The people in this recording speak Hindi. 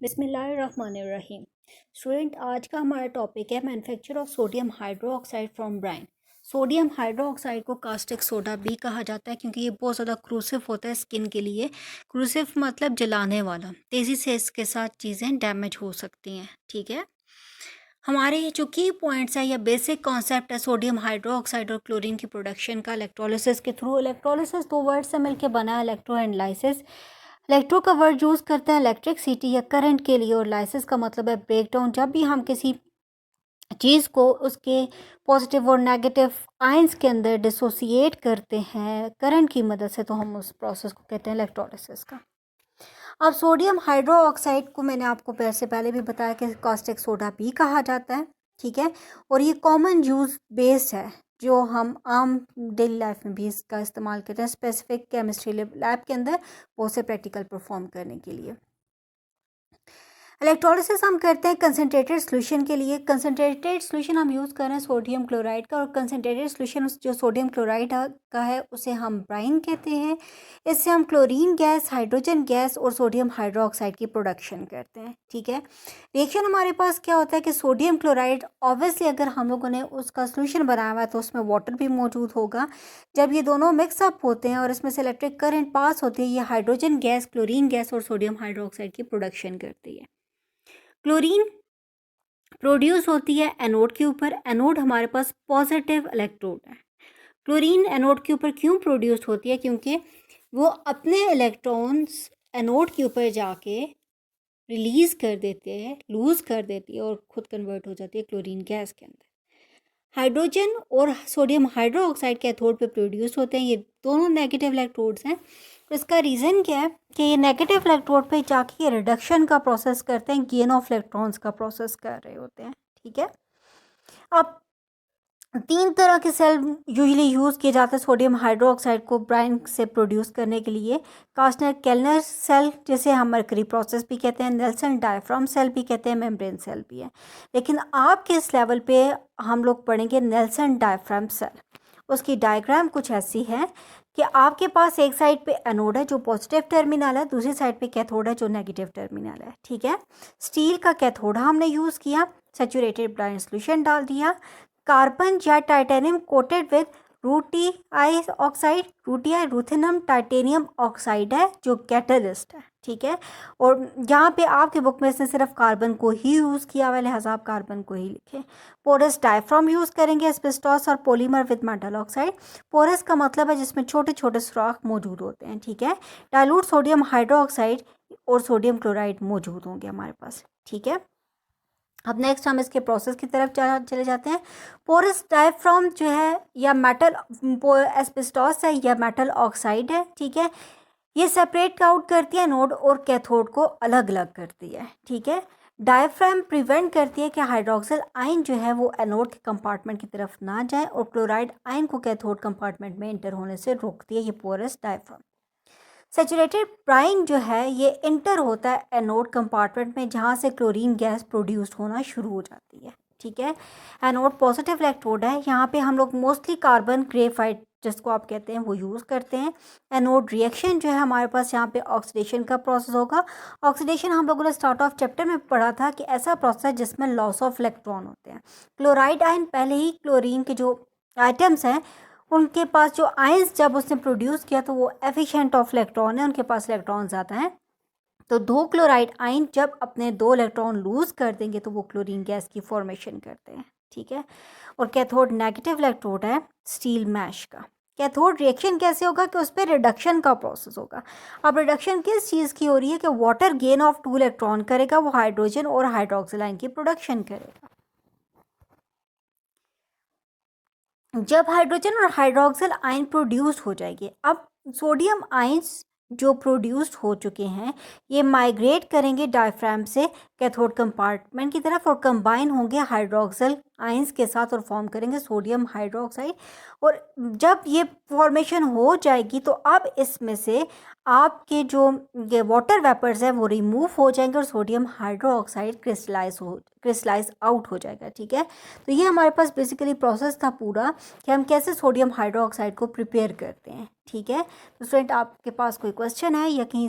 बिस्मिल्लाहिर्रहमानिर्रहीम। स्टूडेंट, आज का हमारा टॉपिक है manufacture of sodium hydroxide from brine. Sodium hydroxide को कास्टिक सोडा भी कहा जाता है क्योंकि ये बहुत ज़्यादा क्रूसिव होता है स्किन के लिए। क्रूसिव मतलब जलाने वाला, तेज़ी से इसके साथ चीज़ें डैमेज हो सकती हैं। ठीक है, हमारे ये जो की पॉइंट्स है या बेसिक कॉन्सेप्ट है सोडियम हाइड्रोक्साइड और क्लोरीन की प्रोडक्शन का इलेक्ट्रोलिसिस के थ्रू। इलेक्ट्रोलिसिस दो वर्ड से मिलकर बना है, इलेक्ट्रो एंड लाइसिस। इलेक्ट्रो का वर्ड यूज़ करते हैं इलेक्ट्रिसिटी या करंट के लिए, और लाइसिस का मतलब है ब्रेक डाउन। जब भी हम किसी चीज़ को उसके पॉजिटिव और नेगेटिव आयंस के अंदर डिसोसिएट करते हैं करंट की मदद से, तो हम उस प्रोसेस को कहते हैं इलेक्ट्रोलिसिस का। अब सोडियम हाइड्रोक्साइड को मैंने आपको से पहले भी बताया कि कास्टिक सोडा भी कहा जाता है। ठीक है, और ये कॉमन यूज बेस है जो हम आम डेली लाइफ में भी इसका इस्तेमाल करते हैं, स्पेसिफिक केमिस्ट्री लैब के अंदर बहुत से प्रैक्टिकल परफॉर्म करने के लिए। इलेक्ट्रोलिसिस हम करते हैं कंसनट्रेटेड सोल्यूशन के लिए। कंसनट्रेटेड सोल्यूशन हम यूज़ कर रहे हैं सोडियम क्लोराइड का, और कंसनट्रेटेड सोल्यूशन जो सोडियम क्लोराइड का है उसे हम ब्राइन कहते हैं। इससे हम क्लोरीन गैस, हाइड्रोजन गैस और सोडियम हाइड्रोक्साइड की प्रोडक्शन करते हैं। ठीक है, रिएक्शन हमारे पास क्या होता है कि सोडियम क्लोराइड, ऑब्वियसली अगर हम लोगों ने उसका सोल्यूशन बनाया हुआ है तो उसमें वाटर भी मौजूद होगा। जब ये दोनों मिक्सअप होते हैं और इसमें से इलेक्ट्रिक करंट पास होती है, ये हाइड्रोजन गैस, क्लोरीन गैस और सोडियम हाइड्रोक्साइड की प्रोडक्शन करती है। क्लोरीन प्रोड्यूस होती है एनोड के ऊपर। एनोड हमारे पास पॉजिटिव इलेक्ट्रोड है। क्लोरीन एनोड के ऊपर क्यों प्रोड्यूस होती है? क्योंकि वो अपने इलेक्ट्रॉन्स एनोड के ऊपर जाके रिलीज कर देते हैं, लूज कर देती है और खुद कन्वर्ट हो जाती है क्लोरीन गैस के अंदर। हाइड्रोजन और सोडियम हाइड्रोक्साइड कैथोड पे प्रोड्यूस होते हैं। ये दोनों नेगेटिव इलेक्ट्रोड्स हैं। तो इसका रीज़न क्या है कि ये नेगेटिव इलेक्ट्रोड पे जाके ये रिडक्शन का प्रोसेस करते हैं, गेन ऑफ इलेक्ट्रॉन्स का प्रोसेस कर रहे होते हैं। ठीक है, अब तीन तरह के सेल यूजुअली यूज़ किए जाते हैं सोडियम हाइड्रोक्साइड को ब्राइन से प्रोड्यूस करने के लिए। कास्टनर केल्नर सेल, जिसे हम मर्करी प्रोसेस भी कहते हैं, नेल्सन डायफ्राम सेल भी कहते हैं, मेम्ब्रेन सेल भी है। लेकिन आपके इस लेवल पे हम लोग पढ़ेंगे नेल्सन डायफ्राम सेल। उसकी डायग्राम कुछ ऐसी है कि आपके पास एक साइड पे एनोड है जो पॉजिटिव टर्मिनल है, दूसरी साइड पे कैथोड है जो नेगेटिव टर्मिनल है। ठीक है, स्टील का कैथोड हमने यूज़ किया, सैचुरेटेड ब्राइन सोल्यूशन डाल दिया। कार्बन या टाइटेनियम कोटेड विद रूटीआई ऑक्साइड, रूटीआई रूथेनम टाइटेनियम ऑक्साइड है जो कैटलिस्ट है। ठीक है, और यहाँ पे आपके बुक में से सिर्फ कार्बन को ही यूज़ किया हुआ है, लिहाजा आप कार्बन को ही लिखें। पोरस डायफ्राम यूज़ करेंगे, एस्बेस्टॉस और polymer with metal oxide. Porous का मतलब है जिसमें छोटे छोटे सुराख मौजूद होते हैं। ठीक है, डाइल्यूट सोडियम हाइड्रोक्साइड और सोडियम क्लोराइड मौजूद होंगे हमारे पास। ठीक है, अब नेक्स्ट हम इसके प्रोसेस की तरफ चले जाते हैं। पोरस डायफ्राम जो है या मेटल एस्बेस्टॉस है या मेटल ऑक्साइड है। ठीक है, ये सेपरेट आउट करती है एनोड और कैथोड को अलग अलग करती है। ठीक है, डायफ्राम प्रिवेंट करती है कि हाइड्रोक्सिल आयन जो है वो एनोड के कंपार्टमेंट की तरफ ना जाए, और क्लोराइड आयन को कैथोड कंपार्टमेंट में इंटर होने से रोकती है ये पोरस डायफ्राम। सैचुरेटेड ब्राइन जो है ये इंटर होता है एनोड कंपार्टमेंट में, जहाँ से क्लोरीन गैस प्रोड्यूस होना शुरू हो जाती है। ठीक है, एनोड पॉजिटिव इलेक्ट्रोड है, यहाँ पे हम लोग मोस्टली कार्बन ग्रेफाइट जिसको आप कहते हैं वो यूज़ करते हैं। एनोड रिएक्शन जो है हमारे पास यहाँ पे ऑक्सीडेशन का प्रोसेस होगा। ऑक्सीडेशन हम लोगों ने स्टार्ट ऑफ चैप्टर में पढ़ा था कि ऐसा प्रोसेस है जिसमें लॉस ऑफ इलेक्ट्रॉन होते हैं। क्लोराइड आयन पहले ही क्लोरीन के जो आइटम्स हैं उनके पास जो आयंस जब उसने प्रोड्यूस किया तो वो एफिशिएंट ऑफ इलेक्ट्रॉन है, उनके पास इलेक्ट्रॉन ज़्यादा हैं। तो दो क्लोराइड आयन जब अपने दो इलेक्ट्रॉन लूज कर देंगे तो वो क्लोरीन गैस की फॉर्मेशन करते हैं। ठीक है, और कैथोड नेगेटिव इलेक्ट्रोड है स्टील मैश का। कैथोड रिएक्शन कैसे होगा कि उस पर रिडक्शन का प्रोसेस होगा। अब रिडक्शन किस चीज़ की हो रही है कि वाटर गेन ऑफ 2 इलेक्ट्रॉन करेगा, वो हाइड्रोजन और हाइड्रोक्सिल आयन की प्रोडक्शन करेगा। जब हाइड्रोजन और हाइड्रोक्सिल आयन प्रोड्यूस हो जाएंगे, अब सोडियम आयंस जो प्रोड्यूस्ड हो चुके हैं ये माइग्रेट करेंगे डायफ्राम से कैथोड कंपार्टमेंट की तरफ और कंबाइन होंगे हाइड्रोक्सिल आयंस के साथ और फॉर्म करेंगे सोडियम हाइड्रोक्साइड। और जब ये फॉर्मेशन हो जाएगी तो अब इसमें से आपके जो ये वाटर वेपर्स हैं वो रिमूव हो जाएंगे और सोडियम हाइड्रोक्साइड क्रिस्टलाइज आउट हो जाएगा। ठीक है, तो ये हमारे पास बेसिकली प्रोसेस था पूरा कि हम कैसे सोडियम हाइड्रोक्साइड को प्रिपेयर करते हैं। ठीक है, तो स्टूडेंट आपके पास कोई क्वेश्चन है या कहीं